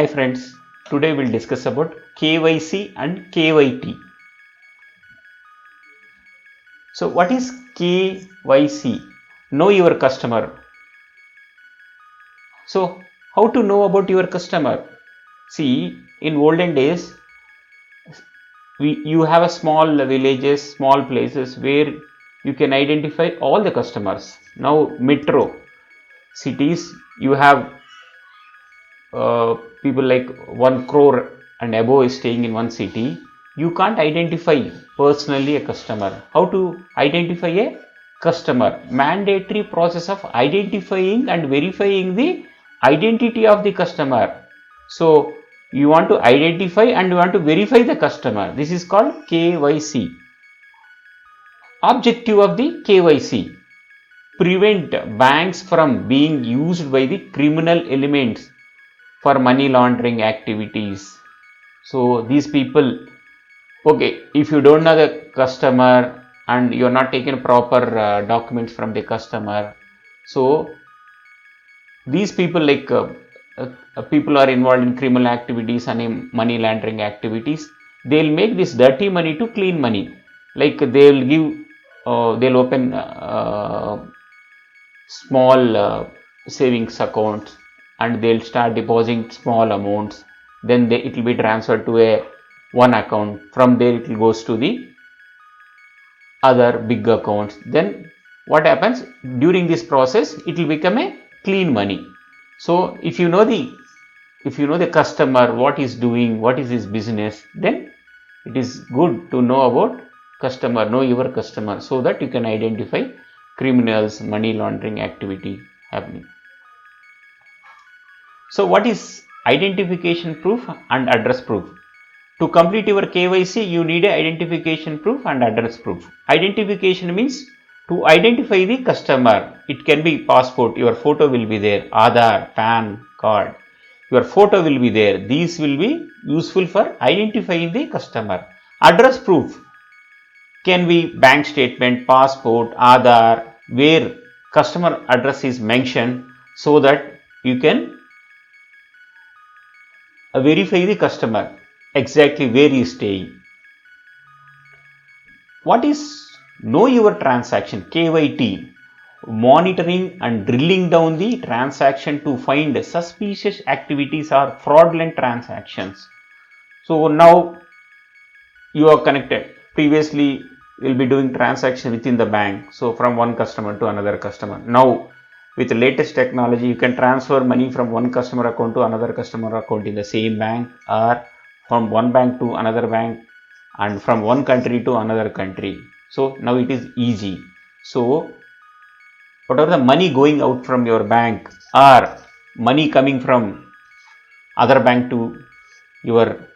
Hi friends, today we'll discuss about KYC and KYT. So what is KYC? Know your customer. So how to know about your customer? See, in olden days, you have a small villages, small places where you can identify all the customers. Now metro cities, you have people like 1 crore and above is staying in one city. You can't identify personally a customer. How to identify a customer? Mandatory process of identifying and verifying the identity of the customer. So you want to identify and you want to verify the customer. This is called KYC. Objective of the KYC: prevent banks from being used by the criminal elements for money laundering activities. So these people, okay, if you don't know the customer and you're not taking proper documents from the customer, so these people people are involved in criminal activities and money laundering activities. They'll make this dirty money to clean money. Like they'll open small savings accounts and they'll start depositing small amounts. Then it will be transferred to a one account. From there it goes to the other big accounts. Then what happens during this process? It will become a clean money. So if you know the customer, what is doing, what is his business, then it is good to know about customer, know your customer, so that you can identify criminals, money laundering activity happening. So what is identification proof and address proof? To complete your KYC, you need a identification proof and address proof. Identification means to identify the customer. It can be passport, your photo will be there, Aadhaar, PAN card, your photo will be there. These will be useful for identifying the customer. Address proof can be bank statement, passport, Aadhaar, where customer address is mentioned, so that you can verify the customer exactly where he is staying. What is know your transaction? KYT, monitoring and drilling down the transaction to find suspicious activities or fraudulent transactions. So now you are connected. Previously you'll be doing transaction within the bank, so from one customer to another customer. Now with the latest technology, you can transfer money from one customer account to another customer account in the same bank, or from one bank to another bank, and from one country to another country. So now it is easy. So whatever the money going out from your bank or money coming from other bank to your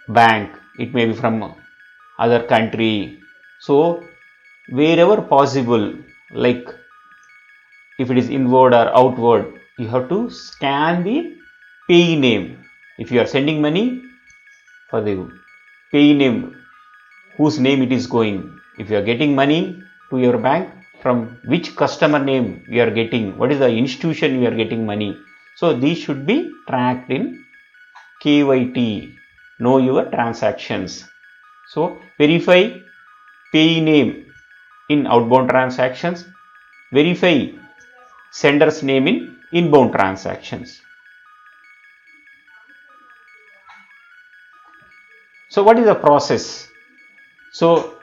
bank, it may be from other country. So wherever possible, like if it is inward or outward, you have to scan the payee name. If you are sending money, for the payee name, whose name it is going. If you are getting money to your bank, from which customer name you are getting, what is the institution you are getting money. So these should be tracked in KYT, know your transactions. So verify payee name in outbound transactions, verify sender's name in inbound transactions. So what is the process? So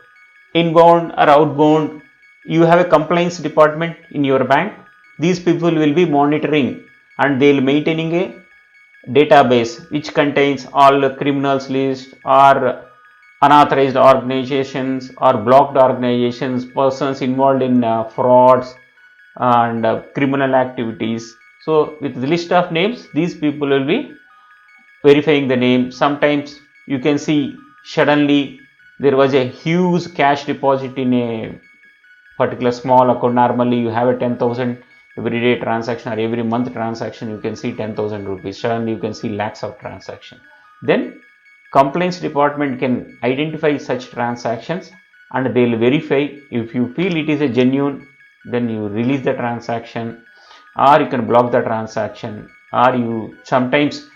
inbound or outbound, you have a compliance department in your bank. These people will be monitoring and they will maintaining a database which contains all the criminals list or unauthorized organizations or blocked organizations, persons involved in frauds and criminal activities. So with the list of names, these people will be verifying the name. Sometimes you can see suddenly there was a huge cash deposit in a particular small account. Normally you have a 10,000 everyday transaction or every month transaction, you can see 10,000 rupees. Suddenly you can see lakhs of transaction. Then complaints department can identify such transactions and they will verify. If you feel it is a genuine, then you release the transaction or you can block the transaction, or you sometimes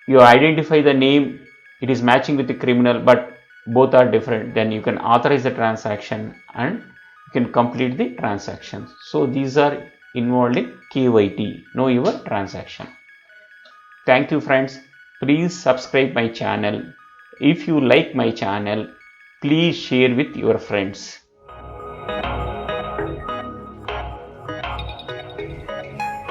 you identify the name, it is matching with the criminal, but both are different, then you can authorize the transaction and you can complete the transaction. So these are involved in KYT, know your transaction. Thank you friends. Please subscribe my channel. If you like my channel, please share with your friends.